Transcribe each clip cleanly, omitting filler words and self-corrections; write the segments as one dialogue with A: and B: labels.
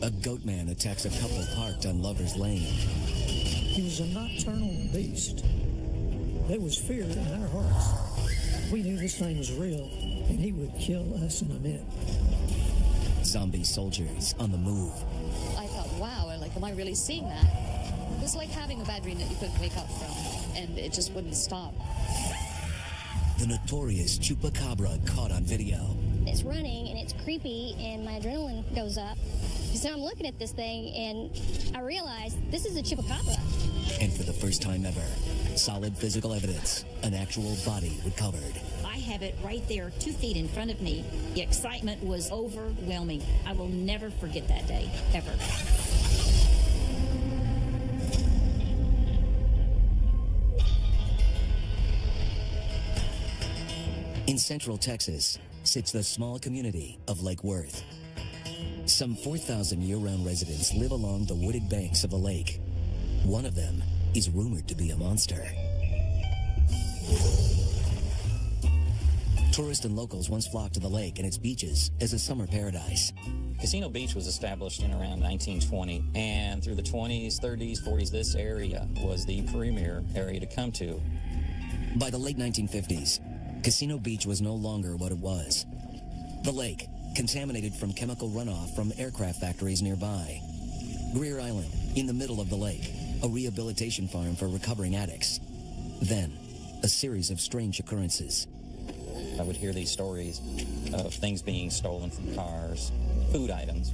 A: A goat man attacks a couple parked on Lover's Lane.
B: He was a nocturnal beast. There was fear in our hearts. We knew this thing was real, and he would kill us in a minute.
A: Zombie soldiers on the move.
C: I thought, wow, am I really seeing that? It was like having a bad dream that you couldn't wake up from, and it just wouldn't stop.
A: The notorious Chupacabra caught on video.
D: It's running, and it's creepy, and my adrenaline goes up. So I'm looking at this thing, and I realize this is a Chupacabra.
A: And for the first time ever, solid physical evidence, an actual body recovered.
E: I have it right there, 2 feet in front of me. The excitement was overwhelming. I will never forget that day, ever.
A: In central Texas sits the small community of Lake Worth. Some 4,000 year-round residents live along the wooded banks of the lake. One of them is rumored to be a monster. Tourists and locals once flocked to the lake and its beaches as a summer paradise.
F: Casino Beach was established in around 1920, and through the 20s, 30s, 40s, this area was the premier area to come to.
A: By the late 1950s, Casino Beach was no longer what it was. The lake, contaminated from chemical runoff from aircraft factories nearby. Greer Island, in the middle of the lake, a rehabilitation farm for recovering addicts. Then, a series of strange occurrences.
F: I would hear these stories of things being stolen from cars, food items,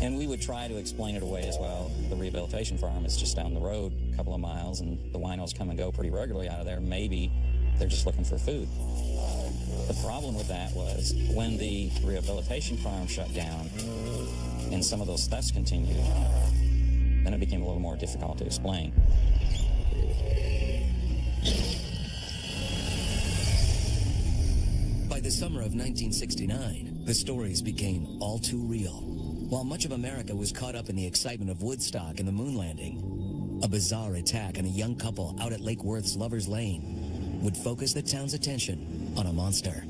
F: and we would try to explain it away as well. The rehabilitation farm is just down the road a couple of miles, and the winos come and go pretty regularly out of there. Maybe they're just looking for food. The problem with that was when the rehabilitation farm shut down and some of those thefts continued, then it became a little more difficult to explain.
A: By the summer of 1969, the stories became all too real. While much of America was caught up in the excitement of Woodstock and the moon landing, a bizarre attack on a young couple out at Lake Worth's Lover's Lane would focus the town's attention on a monster.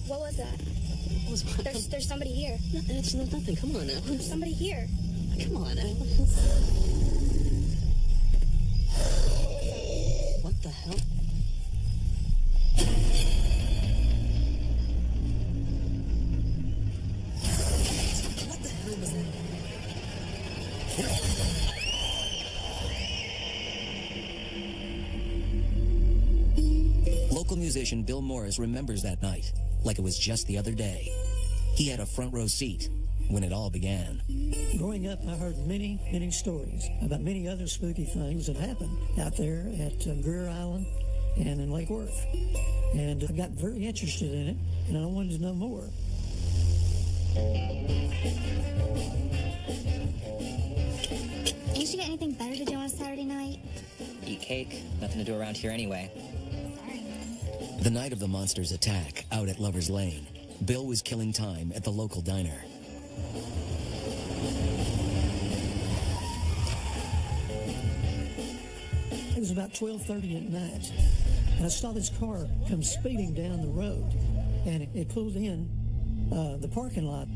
D: What was that? There's somebody here.
G: It's nothing. Come on now.
D: There's somebody here.
G: Come on now. What the hell? What the hell was that?
A: Local musician Bill Morris remembers that night like it was just the other day. He had a front row seat when it all began.
B: Growing up, I heard many stories about many other spooky things that happened out there at Greer Island and in Lake Worth. And I got very interested in it, and I wanted to know more.
D: Ain't you got anything better to do on a Saturday night?
G: Eat cake. Nothing to do around here anyway.
D: Sorry.
A: The night of the monster's attack out at Lover's Lane, Bill was killing time at the local diner.
B: It was about 12:30 at night, and I saw this car come speeding down the road, and it pulled in the parking lot.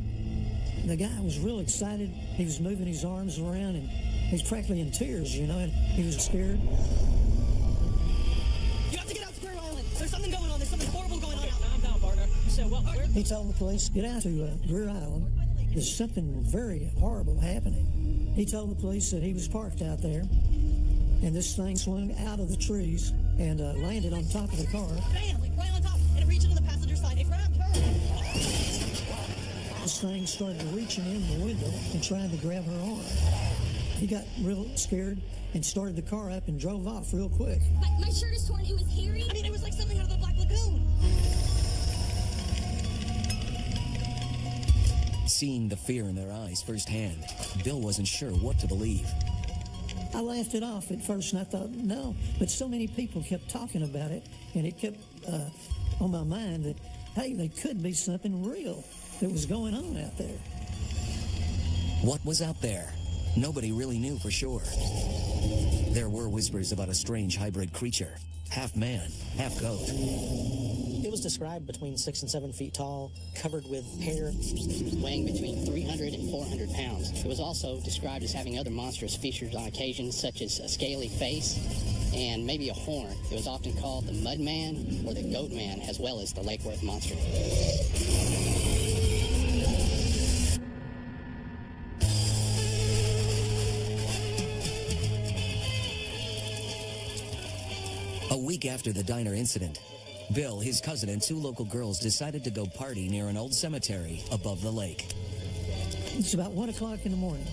B: The guy was real excited. He was moving his arms around, and he was practically in tears, you know, and he was scared.
G: You have to get out to Greer Island. There's something going on. There's something horrible going on. Calm down, partner. So, where?
B: He told the police, get out to Greer Island. There's something very horrible happening. He told the police that he was parked out there, and this thing swung out of the trees and landed on top of the car.
G: Bam! Like right on top, and it reached into the passenger side. It grabbed her.
B: This thing started reaching in the window and trying to grab her arm. He got real scared and started the car up and drove off real quick.
D: My shirt is torn. It was hairy.
G: I mean, it was like something out of the Black Lagoon.
A: Seeing the fear in their eyes firsthand, Bill wasn't sure what to believe.
B: I laughed it off at first, and I thought, no. But so many people kept talking about it, and it kept on my mind that, hey, there could be something real that was going on out there.
A: What was out there? Nobody really knew for sure. There were whispers about a strange hybrid creature, half man, half goat.
G: It was described between 6 and 7 feet tall, covered with hair.
H: Weighing between 300 and 400 pounds. It was also described as having other monstrous features on occasion, such as a scaly face and maybe a horn. It was often called the Mudman or the Goatman, as well as the Lake Worth Monster.
A: A week after the diner incident, Bill, his cousin, and 2 local girls decided to go party near an old cemetery above the lake.
B: It's about 1 o'clock in the morning.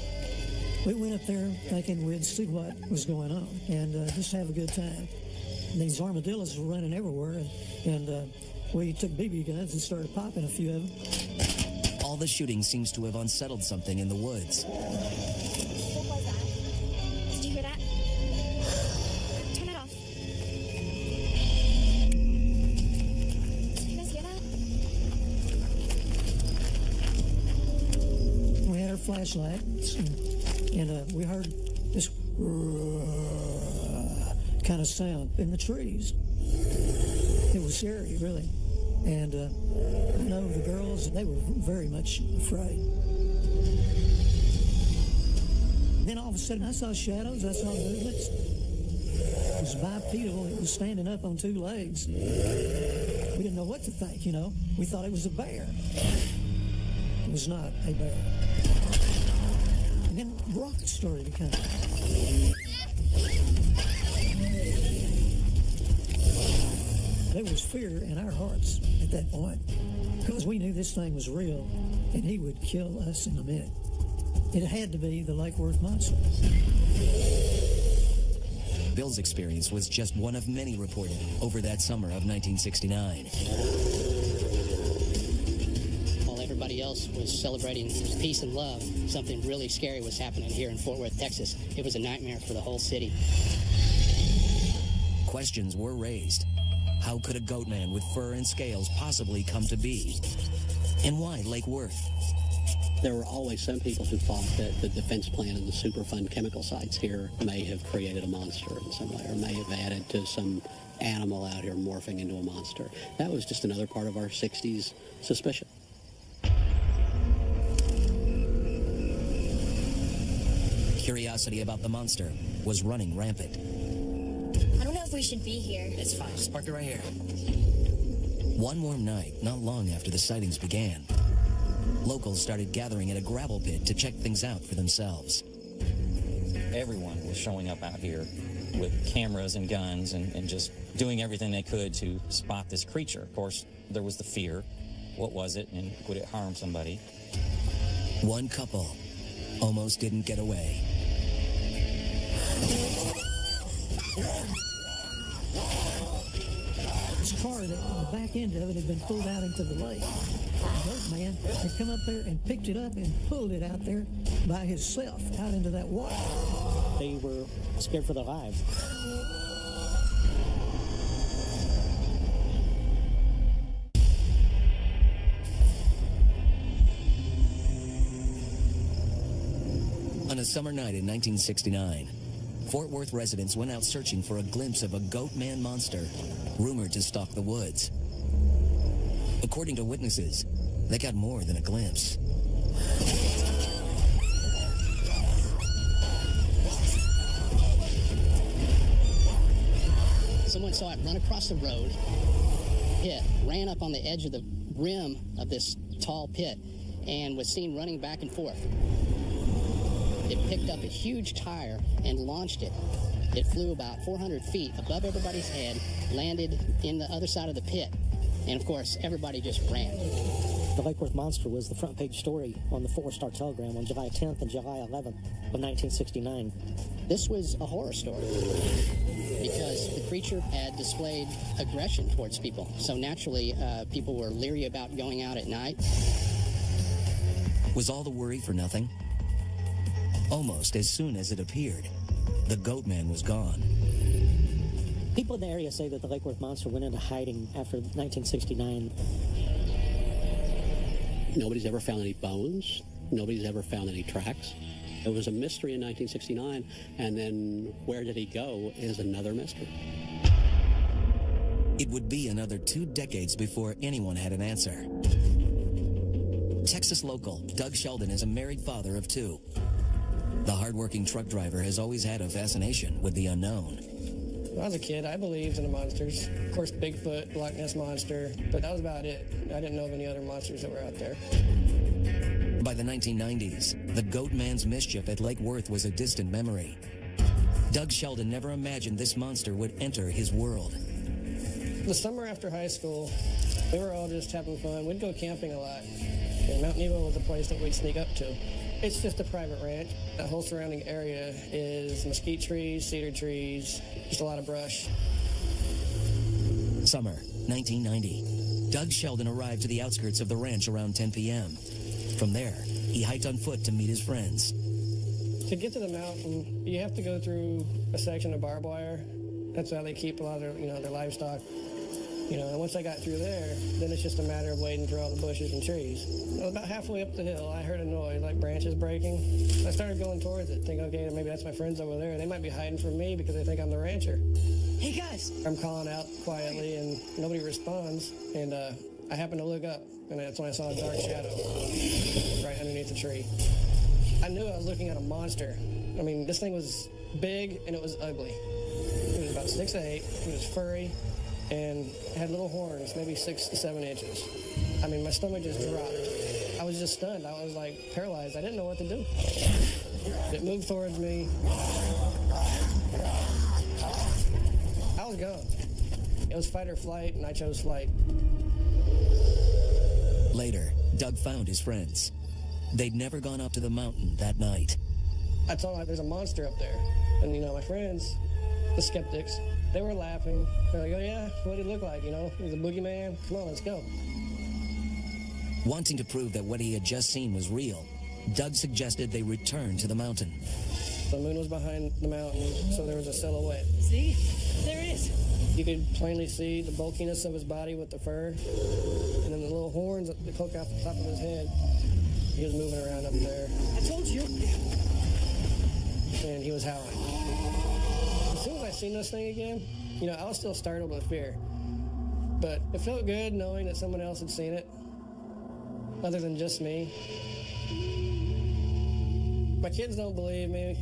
B: We went up there thinking we'd see what was going on and just have a good time. And these armadillos were running everywhere, and we took BB guns and started popping a few of them.
A: All the shooting seems to have unsettled something in the woods.
D: What was that? Did you hear that? Turn it off. Did you guys hear that?
B: We had our flashlights, and we heard this kind of sound in the trees. It was scary, really. And I know the girls, they were very much afraid. Then all of a sudden, I saw shadows, I saw movements. It was bipedal, it was standing up on 2 legs. We didn't know what to think, you know. We thought it was a bear. It was not a bear. And then rockets started to come. There was fear in our hearts at that point because we knew this thing was real and he would kill us in a minute. It had to be the Lake Worth Monster.
A: Bill's experience was just one of many reported over that summer of 1969.
H: While everybody else was celebrating peace and love, something really scary was happening here in Fort Worth, Texas. It was a nightmare for the whole city.
A: Questions were raised. How could a goat man with fur and scales possibly come to be? And why Lake Worth?
I: There were always some people who thought that the defense plan and the Superfund chemical sites here may have created a monster in some way, or may have added to some animal out here morphing into a monster. That was just another part of our 60s suspicion.
A: Curiosity about the monster was running rampant.
D: I don't know if we should be here.
A: It's fine, just park it right here. One warm night, not long after the sightings began, locals started gathering at a gravel pit to check things out for themselves.
F: Everyone was showing up out here with cameras and guns and just doing everything they could to spot this creature. Of course, there was the fear. What was it, and would it harm somebody?
A: One couple almost didn't get away.
B: This car, the back end of it had been pulled out into the lake. The goat man had come up there and picked it up and pulled it out there by himself out into that water.
G: They were scared for their lives.
A: On a summer night in 1969, Fort Worth residents went out searching for a glimpse of a goat man monster rumored to stalk the woods. According to witnesses, they got more than a glimpse.
H: Someone saw it run across the road, hit, ran up on the edge of the rim of this tall pit, and was seen running back and forth. It picked up a huge tire and launched it. It flew about 400 feet above everybody's head, landed in the other side of the pit, and of course, everybody just ran.
G: The Lake Worth Monster was the front page story on the 4-Star Telegram on July 10th and July 11th of 1969.
H: This was a horror story because the creature had displayed aggression towards people. So naturally, people were leery about going out at night.
A: Was all the worry for nothing? Almost as soon as it appeared, the goat man was gone.
G: People in the area say that the Lake Worth monster went into hiding after 1969.
I: Nobody's ever found any bones. Nobody's ever found any tracks. It was a mystery in 1969, and then where did he go is another mystery.
A: It would be another 2 decades before anyone had an answer. Texas local Doug Sheldon is a married father of 2. The hardworking truck driver has always had a fascination with the unknown.
J: When I was a kid, I believed in the monsters. Of course, Bigfoot, Loch Ness Monster, but that was about it. I didn't know of any other monsters that were out there.
A: By the 1990s, the Goat Man's mischief at Lake Worth was a distant memory. Doug Sheldon never imagined this monster would enter his world.
J: The summer after high school, we were all just having fun. We'd go camping a lot. And Mount Nebo was a place that we'd sneak up to. It's just a private ranch. That whole surrounding area is mesquite trees, cedar trees, just a lot of brush.
A: Summer, 1990. Doug Sheldon arrived to the outskirts of the ranch around 10 p.m. From there, he hiked on foot to meet his friends.
J: To get to the mountain, you have to go through a section of barbed wire. That's how they keep a lot of their livestock. And once I got through there, then it's just a matter of waiting for all the bushes and trees. About halfway up the hill, I heard a noise, like branches breaking. I started going towards it, thinking, okay, maybe that's my friends over there. They might be hiding from me because they think I'm the rancher. Hey, guys! I'm calling out quietly, and nobody responds. And I happened to look up, and that's when I saw a dark shadow right underneath the tree. I knew I was looking at a monster. I mean, this thing was big, and it was ugly. It was about 6'8". It was furry. And had little horns, maybe 6 to 7 inches. I mean, my stomach just dropped. I was just stunned. I was like paralyzed. I didn't know what to do. It moved towards me. I was gone. It was fight or flight, and I chose flight.
A: Later, Doug found his friends. They'd never gone up to the mountain that night.
J: I told them there's a monster up there. And, my friends, the skeptics, they were laughing. They're like, oh, yeah, what did he look like, He's a boogeyman. Come on, let's go.
A: Wanting to prove that what he had just seen was real, Doug suggested they return to the mountain.
J: The moon was behind the mountain, so there was a silhouette.
B: See? There it is.
J: You could plainly see the bulkiness of his body with the fur, and then the little horns that poke out the top of his head. He was moving around up there.
B: I told you.
J: And he was howling. As soon as I seen this thing again, I was still startled with fear. But it felt good knowing that someone else had seen it, other than just me. My kids don't believe me.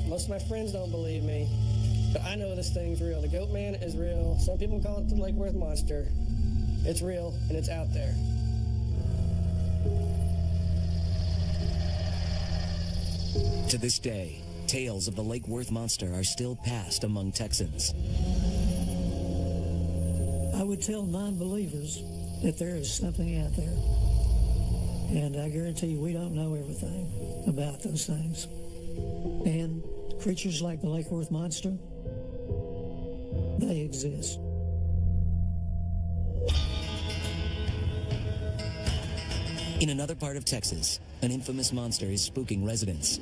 J: Most of my friends don't believe me. But I know this thing's real. The Goat Man is real. Some people call it the Lake Worth Monster. It's real, and it's out there.
A: To this day, tales of the Lake Worth Monster are still passed among Texans.
B: I would tell non-believers that there is something out there. And I guarantee you we don't know everything about those things. And creatures like the Lake Worth Monster, they exist.
A: In another part of Texas, an infamous monster is spooking residents.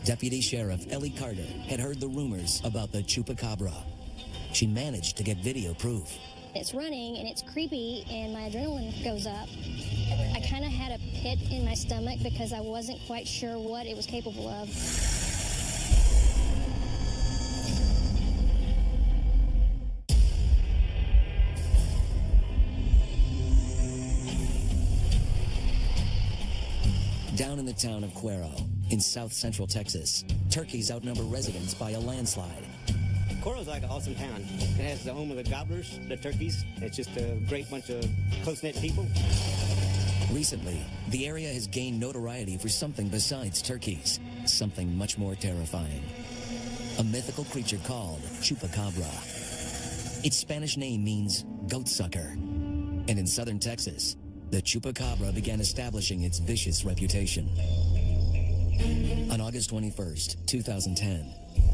A: Deputy Sheriff Ellie Carter had heard the rumors about the Chupacabra. She managed to get video proof.
D: It's running and it's creepy and my adrenaline goes up. I kind of had a pit in my stomach because I wasn't quite sure what it was capable of.
A: Down in the town of Cuero, in south central Texas, turkeys outnumber residents by a landslide.
K: Cuero's like an awesome town. It has the home of the gobblers, the turkeys. It's just a great bunch of close-knit people.
A: Recently, the area has gained notoriety for something besides turkeys, something much more terrifying. A mythical creature called Chupacabra. Its Spanish name means goat sucker. And in southern Texas, the Chupacabra began establishing its vicious reputation. On August 21st, 2010,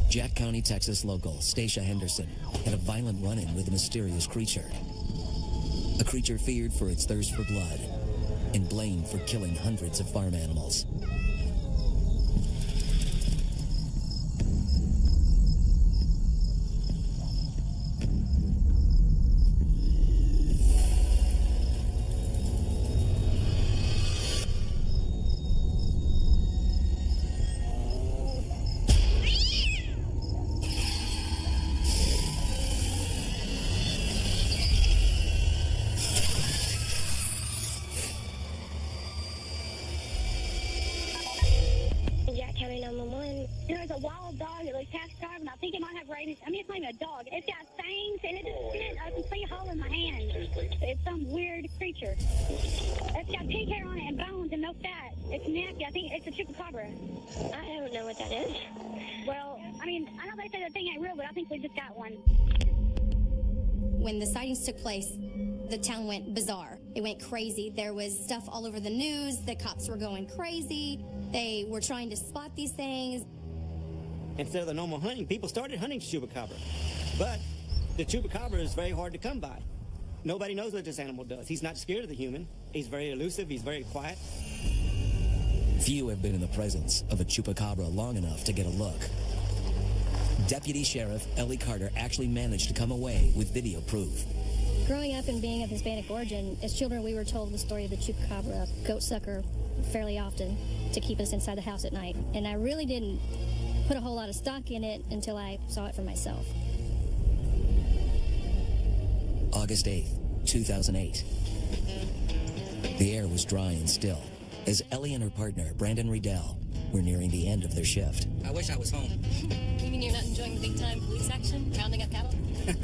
A: Jack County, Texas local Stacia Henderson had a violent run-in with a mysterious creature. A creature feared for its thirst for blood and blamed for killing hundreds of farm animals.
L: dog. It looks half starved, and I think it might have rabies. I mean, it's not even a dog. It's got fangs, and it just spit a complete hole in my hand. It's some weird creature. It's got pig hair on it and bones and no fat. It's nasty. I think it's a chupacabra.
D: I don't know what that is.
L: Well, I mean, I know they say the thing ain't real, but I think we just got one.
M: When the sightings took place, the town went bizarre. It went crazy. There was stuff all over the news. The cops were going crazy. They were trying to spot these things.
K: Instead of the normal hunting, people started hunting chupacabra. But the chupacabra is very hard to come by. Nobody knows what this animal does. He's not scared of the human. He's very elusive. He's very quiet.
A: Few have been in the presence of a chupacabra long enough to get a look. Deputy Sheriff Ellie Carter actually managed to come away with video proof.
D: Growing up and being of Hispanic origin, as children we were told the story of the chupacabra, goat sucker, fairly often to keep us inside the house at night. And I really didn't put a whole lot of stock in it until I saw it for myself.
A: August 8th, 2008. The air was dry and still as Ellie and her partner, Brandon Riedel, were nearing the end of their shift.
F: I wish I was home.
C: You mean you're not enjoying the big-time police action, rounding up cattle?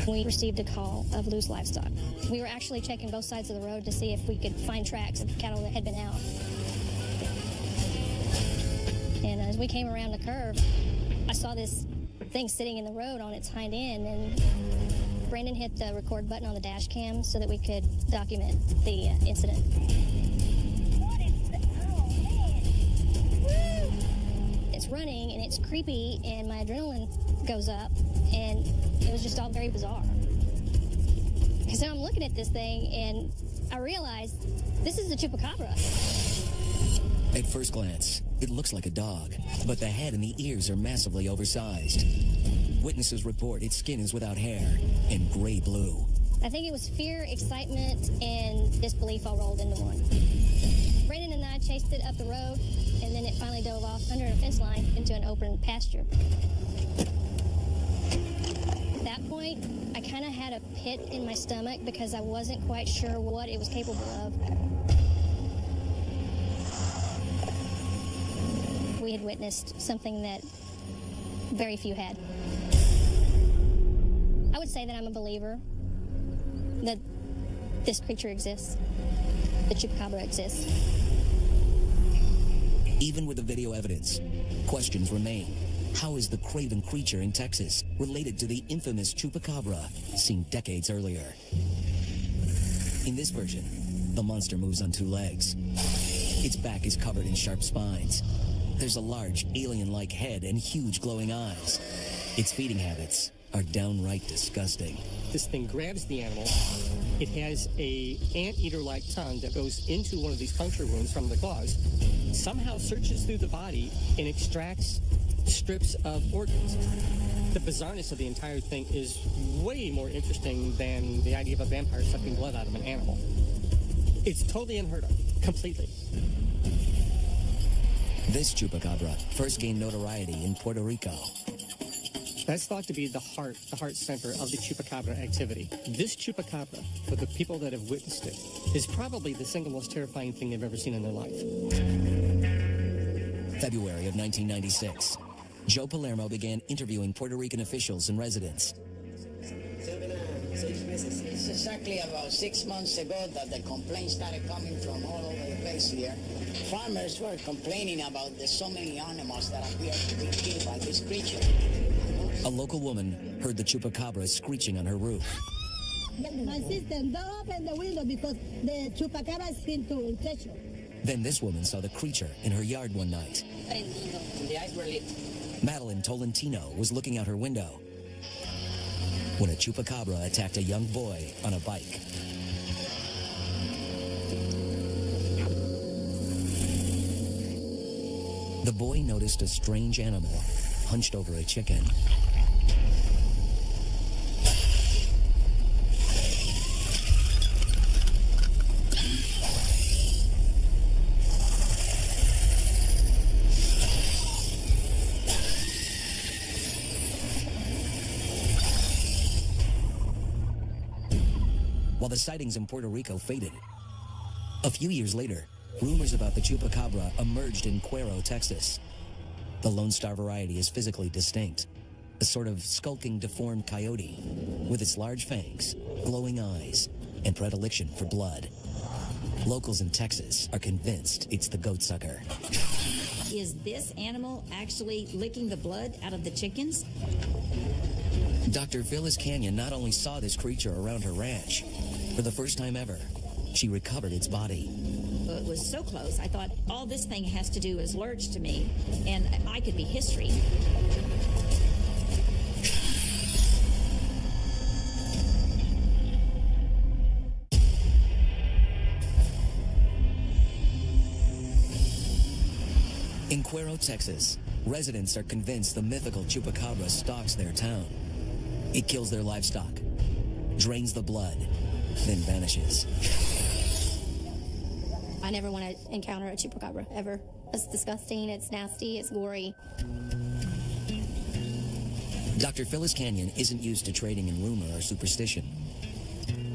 D: We received a call of loose livestock. We were actually checking both sides of the road to see if we could find tracks of cattle that had been out. And as we came around the curve, I saw this thing sitting in the road on its hind end, and Brandon hit the record button on the dash cam so that we could document the incident. It's running and it's creepy and my adrenaline goes up, and it was just all very bizarre. So I'm looking at this thing and I realized this is a chupacabra.
A: At first glance, it looks like a dog, but the head and the ears are massively oversized. Witnesses report its skin is without hair and gray blue.
D: I think it was fear, excitement, and disbelief all rolled into one. Brandon and I chased it up the road, and then it finally dove off under a fence line into an open pasture. At that point, I kind of had a pit in my stomach because I wasn't quite sure what it was capable of. We had witnessed something that very few had. I would say that I'm a believer that this creature exists. The chupacabra exists.
A: Even with the video evidence, questions remain. How is the craven creature in Texas related to the infamous chupacabra seen decades earlier? In this version, the monster moves on two legs. Its back is covered in sharp spines. There's a large alien-like head and huge glowing eyes. Its feeding habits are downright disgusting.
N: This thing grabs the animal. It has a anteater-like tongue that goes into one of these puncture wounds from the claws, somehow searches through the body and extracts strips of organs. The bizarreness of the entire thing is way more interesting than the idea of a vampire sucking blood out of an animal. It's totally unheard of, completely.
A: This chupacabra first gained notoriety in Puerto Rico.
N: That's thought to be the heart center of the chupacabra activity. This chupacabra, for the people that have witnessed it, is probably the single most terrifying thing they've ever seen in their life.
A: February of 1996. Joe Palermo began interviewing Puerto Rican officials and residents.
O: It's exactly about 6 months ago that the complaints started coming from all over the place here. Farmers were complaining about the so many animals that appear to be killed by this creature.
A: A local woman heard the chupacabra screeching on her roof.
P: My sister, don't open the window because the chupacabra is into the techo.
A: Then this woman saw the creature in her yard one night.
O: The eyes were lit.
A: Madeline Tolentino was looking out her window when a chupacabra attacked a young boy on a bike. The boy noticed a strange animal hunched over a chicken. While the sightings in Puerto Rico faded, a few years later, rumors about the chupacabra emerged in Cuero, Texas. The Lone Star variety is physically distinct, a sort of skulking, deformed coyote with its large fangs, glowing eyes, and predilection for blood. Locals in Texas are convinced it's the goatsucker.
E: Is this animal actually licking the blood out of the chickens?
A: Dr. Phyllis Canyon not only saw this creature around her ranch, for the first time ever, she recovered its body.
E: It was so close. I thought, all this thing has to do is lurch to me, and I could be history.
A: In Cuero, Texas, residents are convinced the mythical Chupacabra stalks their town. It kills their livestock, drains the blood, then vanishes.
D: I never want to encounter a Chupacabra, ever. It's disgusting, it's nasty, it's gory.
A: Dr. Phyllis Canyon isn't used to trading in rumor or superstition.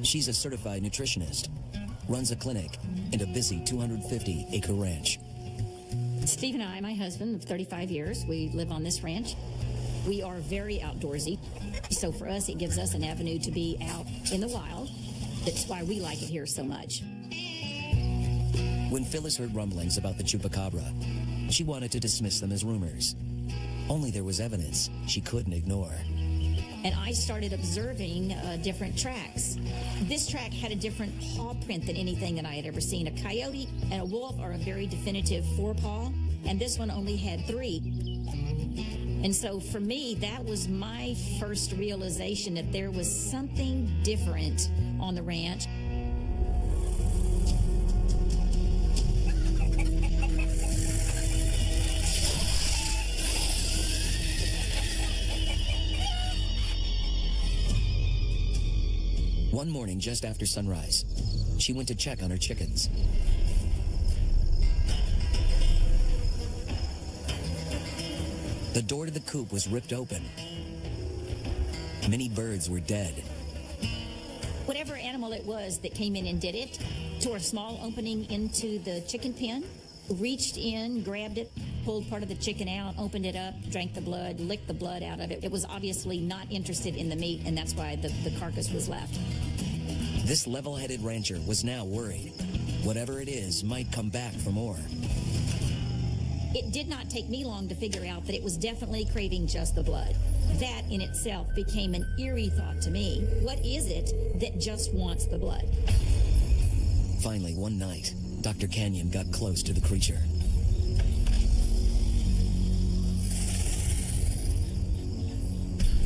A: She's a certified nutritionist, runs a clinic, and a busy 250-acre ranch.
E: Steve and I, my husband of 35 years, we live on this ranch. We are very outdoorsy, so for us it gives us an avenue to be out in the wild. That's why we like it here so much.
A: When Phyllis heard rumblings about the Chupacabra, she wanted to dismiss them as rumors. Only there was evidence she couldn't ignore.
E: And I started observing different tracks. This track had a different paw print than anything that I had ever seen. A coyote and a wolf are a very definitive forepaw, and this one only had 3. And so for me, that was my first realization that there was something different on the ranch.
A: One morning, just after sunrise, she went to check on her chickens. The door to the coop was ripped open. Many birds were dead.
E: Whatever animal it was that came in and did it, tore a small opening into the chicken pen, reached in, grabbed it, pulled part of the chicken out, opened it up, drank the blood, licked the blood out of it. It was obviously not interested in the meat, and that's why the carcass was left.
A: This level-headed rancher was now worried. Whatever it is might come back for more.
E: It did not take me long to figure out that it was definitely craving just the blood. That in itself became an eerie thought to me. What is it that just wants the blood?
A: Finally, one night, Dr. Canyon got close to the creature.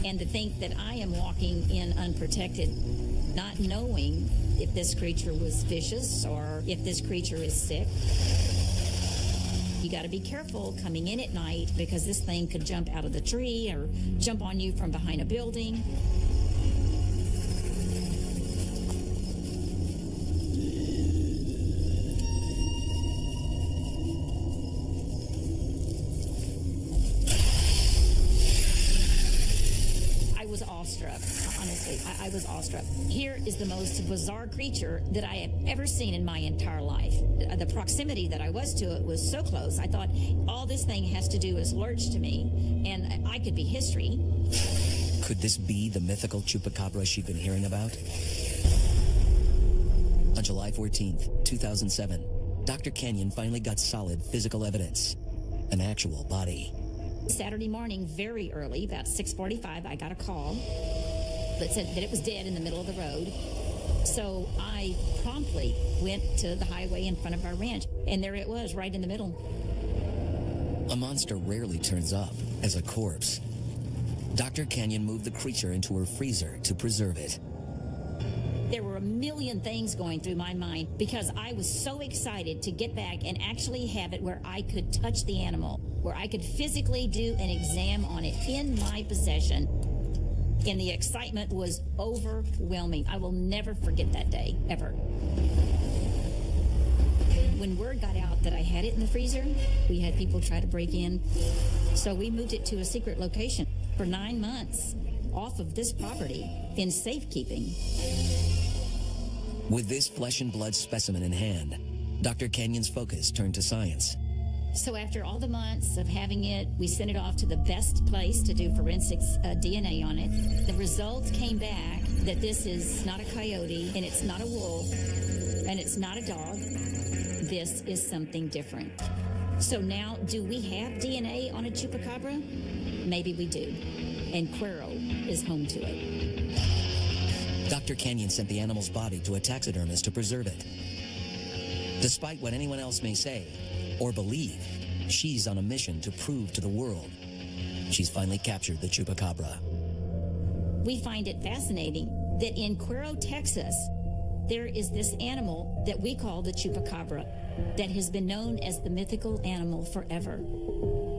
E: And to think that I am walking in unprotected, not knowing if this creature was vicious or if this creature is sick. You got to be careful coming in at night because this thing could jump out of the tree or jump on you from behind a building. I was awestruck. Here is the most bizarre creature that I have ever seen in my entire life. The proximity that I was to it was so close. I thought, all this thing has to do is lurch to me, and I could be history.
A: Could this be the mythical Chupacabra she'd been hearing about? On July 14th, 2007, Dr. Canyon finally got solid physical evidence. An actual body.
E: Saturday morning, very early, about 6:45, I got a call that said that it was dead in the middle of the road. So I promptly went to the highway in front of our ranch, and there it was, right in the middle.
A: A monster rarely turns up as a corpse. Dr. Canyon moved the creature into her freezer to preserve it.
E: There were a million things going through my mind because I was so excited to get back and actually have it where I could touch the animal, where I could physically do an exam on it in my possession. And the excitement was overwhelming. I will never forget that day, ever. When word got out that I had it in the freezer, we had people try to break in. So we moved it to a secret location for 9 months off of this property in safekeeping.
A: With this flesh and blood specimen in hand, Dr. Canyon's focus turned to science.
E: So after all the months of having it, we sent it off to the best place to do forensics DNA on it. The results came back that this is not a coyote, and it's not a wolf, and it's not a dog. This is something different. So now, do we have DNA on a chupacabra? Maybe we do. And Cuero is home to it.
A: Dr. Kenyon sent the animal's body to a taxidermist to preserve it. Despite what anyone else may say or believe, she's on a mission to prove to the world she's finally captured the chupacabra.
E: We find it fascinating that in Cuero, Texas, there is this animal that we call the chupacabra that has been known as the mythical animal forever.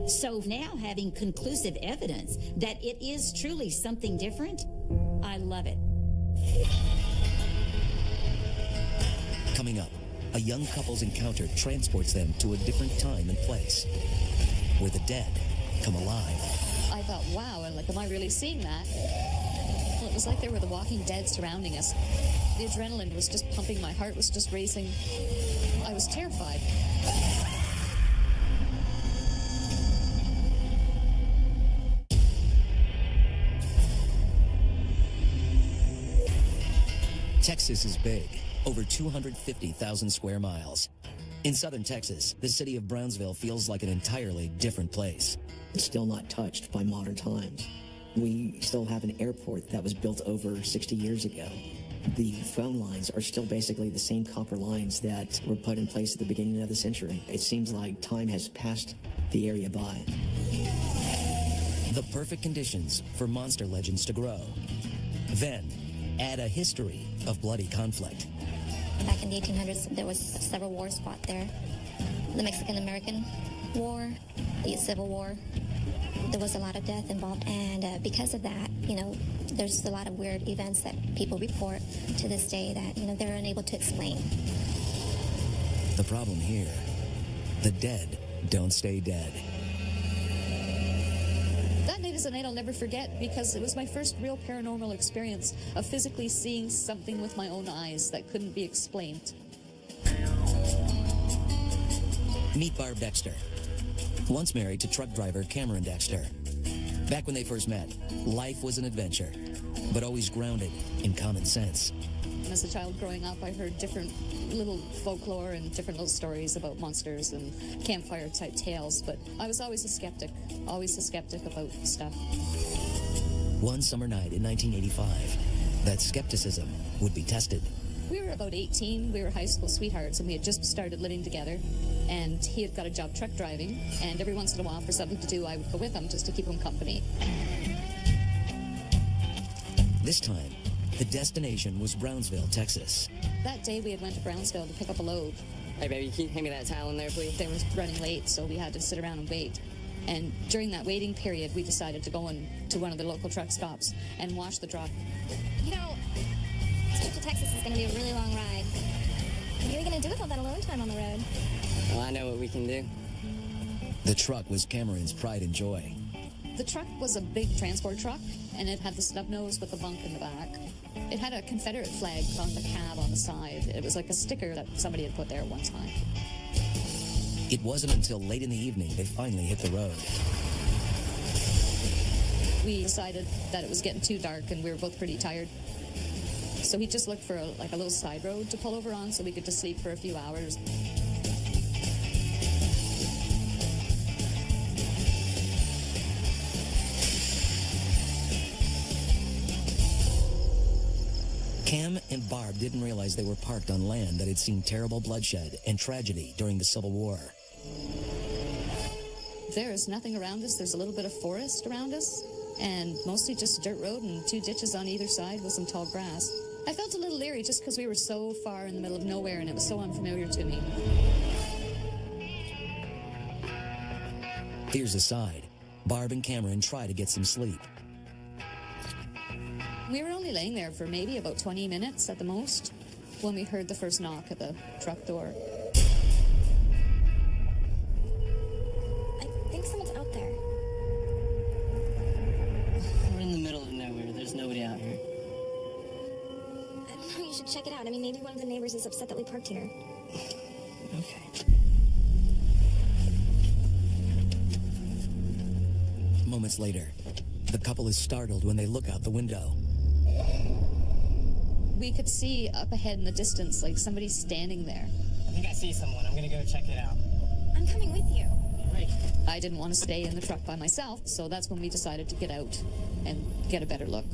E: So now, having conclusive evidence that it is truly something different, I love it.
A: Coming up, a young couple's encounter transports them to a different time and place, where the dead come alive.
C: I thought, wow, like, am I really seeing that? Well, it was like there were the walking dead surrounding us. The adrenaline was just pumping, my heart was just racing. I was terrified.
A: Texas is big, over 250,000 square miles. In southern Texas, the city of Brownsville feels like an entirely different place.
Q: It's still not touched by modern times. We still have an airport that was built over 60 years ago. The phone lines are still basically the same copper lines that were put in place at the beginning of the century. It seems like time has passed the area by.
A: The perfect conditions for monster legends to grow. Then, add a history of bloody conflict.
R: Back in the 1800s, there was several wars fought there. The Mexican-American War, the Civil War. There was a lot of death involved, and because of that, there's a lot of weird events that people report to this day that, they're unable to explain.
A: The problem here, the dead don't stay dead.
C: That night is a night I'll never forget because it was my first real paranormal experience of physically seeing something with my own eyes that couldn't be explained.
A: Meet Barb Dexter, once married to truck driver Cameron Dexter. Back when they first met, life was an adventure, but always grounded in common sense.
C: As a child growing up, I heard different little folklore and different little stories about monsters and campfire type tales, but I was always a skeptic about stuff.
A: One summer night in 1985, that skepticism would be tested.
C: We were about 18, we were high school sweethearts, and we had just started living together, and he had got a job truck driving, and every once in a while for something to do, I would go with him just to keep him company.
A: This time, the destination was Brownsville, Texas.
C: That day we had went to Brownsville to pick up a load.
S: Hey baby, can you hand me that towel in there, please?
C: They were running late, so we had to sit around and wait. And during that waiting period, we decided to go to one of the local truck stops and watch the truck.
R: This trip to Texas is going to be a really long ride. What are we going to do with all that alone time on the road?
S: Well, I know what we can do.
A: The truck was Cameron's pride and joy.
C: The truck was a big transport truck, and it had the snub nose with the bunk in the back. It had a Confederate flag on the cab on the side. It was like a sticker that somebody had put there at one time.
A: It wasn't until late in the evening they finally hit the road.
C: We decided that it was getting too dark, and we were both pretty tired. So he just looked for a little side road to pull over on so we could just sleep for a few hours.
A: Cam and Barb didn't realize they were parked on land that had seen terrible bloodshed and tragedy during the Civil War.
C: There is nothing around us. There's a little bit of forest around us, and mostly just dirt road and 2 ditches on either side with some tall grass. I felt a little leery just because we were so far in the middle of nowhere and it was so unfamiliar to me.
A: Fears aside, Barb and Cameron try to get some sleep.
C: We were only laying there for maybe about 20 minutes at the most when we heard the first knock at the truck door.
R: I think someone's out there.
S: We're in the middle of nowhere. There's nobody out here.
R: I don't know, you should check it out. I mean, maybe one of the neighbors is upset that we parked here.
S: Okay.
A: Moments later, the couple is startled when they look out the window.
C: We could see up ahead in the distance, like somebody standing there.
S: I think I see someone. I'm gonna go check it out.
R: I'm coming with you.
S: Great.
C: I didn't want to stay in the truck by myself, so that's when we decided to get out and get a better look.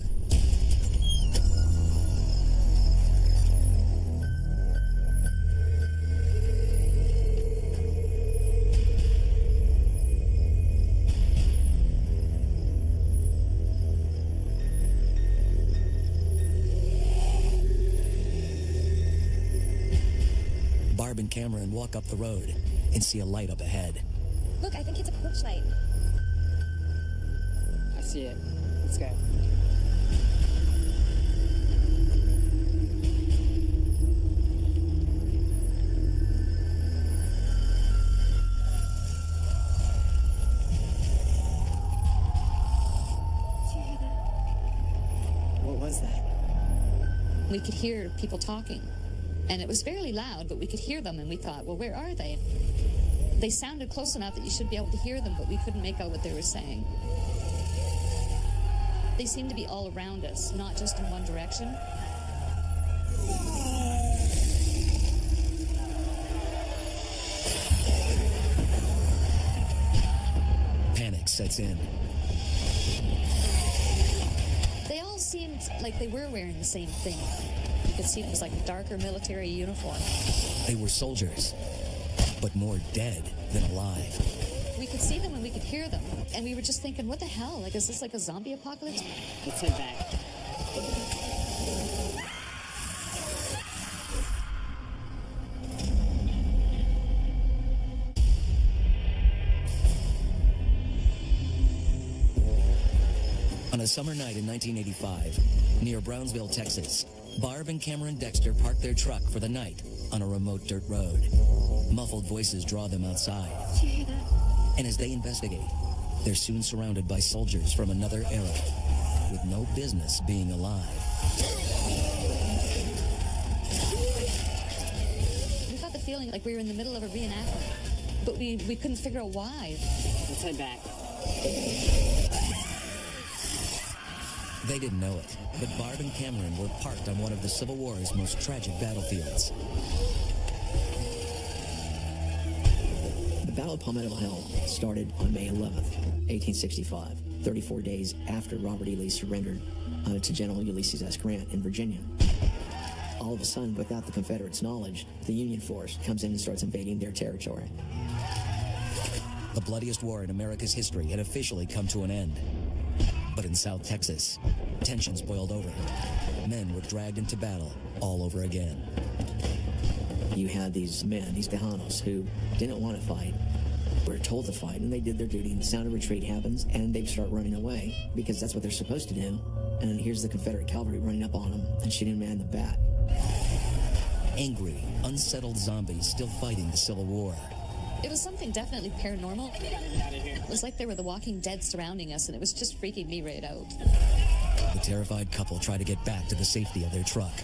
A: Barb and Cameron walk up the road and see a light up ahead.
R: Look, I think it's a porch light.
S: I see it. Let's go. What was that?
C: We could hear people talking. And it was fairly loud, but we could hear them, and we thought, well, where are they? They sounded close enough that you should be able to hear them, but we couldn't make out what they were saying. They seemed to be all around us, not just in one direction.
A: Panic sets in.
C: They all seemed like they were wearing the same thing. You could see it was like a darker military uniform.
A: They were soldiers, but more dead than alive.
C: We could see them and we could hear them. And we were just thinking, what the hell? Like, is this like a zombie apocalypse?
S: Let's head back.
A: On a summer night in 1985, near Brownsville, Texas, Barb and Cameron Dexter park their truck for the night on a remote dirt road. Muffled voices draw them outside.
R: Did you hear that?
A: And as they investigate, they're soon surrounded by soldiers from another era with no business being alive.
C: We got the feeling like we were in the middle of a reenactment, but we couldn't figure out why.
S: Let's head back.
A: They didn't know it, but Barb and Cameron were parked on one of the Civil War's most tragic battlefields.
Q: The Battle of Palmetto Hill started on May 11th, 1865, 34 days after Robert E. Lee surrendered to General Ulysses S. Grant in Virginia. All of a sudden, without the Confederates' knowledge, the Union force comes in and starts invading their territory.
A: The bloodiest war in America's history had officially come to an end. But in South Texas, tensions boiled over. Men were dragged into battle all over again. You had these men, these Tejanos, who didn't want to fight, were told to fight, and they did their duty, and the sound of retreat happens, and they start running away, because that's what they're supposed to do. And here's the Confederate cavalry running up on them and shooting them in the back. Angry, unsettled zombies still fighting the Civil War.
C: It was something definitely paranormal. It was like there were the Walking Dead surrounding us, and it was just freaking me right out.
A: The terrified couple try to get back to the safety of their truck.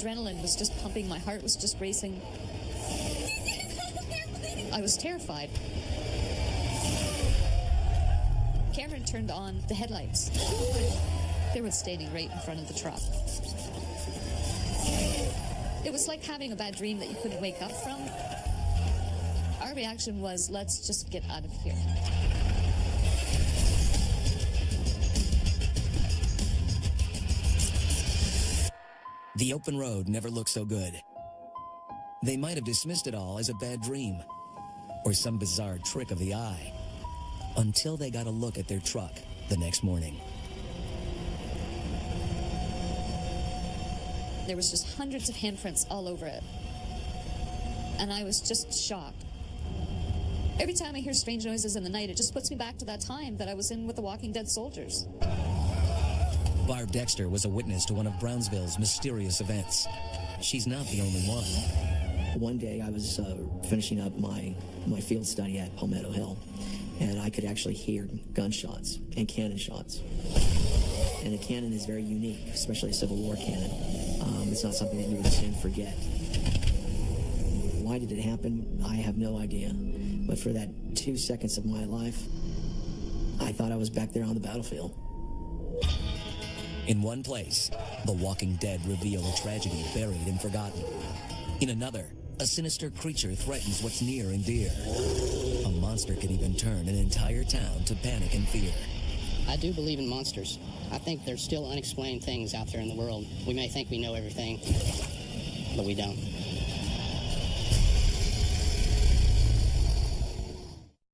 C: Adrenaline was just pumping, my heart was just racing. I was terrified. Cameron turned on the headlights. They were standing right in front of the truck. It was like having a bad dream that you couldn't wake up from. Our reaction was, let's just get out of here.
A: The open road never looked so good. They might have dismissed it all as a bad dream or some bizarre trick of the eye until they got a look at their truck the next morning.
C: There was just hundreds of handprints all over it. And I was just shocked. Every time I hear strange noises in the night, it just puts me back to that time that I was in with the Walking Dead soldiers.
A: Barb Dexter was a witness to one of Brownsville's mysterious events. She's not the only one.
Q: One day I was finishing up my field study at Palmetto Hill, and I could actually hear gunshots and cannon shots. And a cannon is very unique, especially a Civil War cannon. It's not something that you would soon forget. Why did it happen? I have no idea. But for that 2 seconds of my life, I thought I was back there on the battlefield.
A: In one place, the Walking Dead reveal a tragedy buried and forgotten. In another, a sinister creature threatens what's near and dear. A monster could even turn an entire town to panic and fear.
H: I do believe in monsters. I think there's still unexplained things out there in the world. We may think we know everything, but we don't.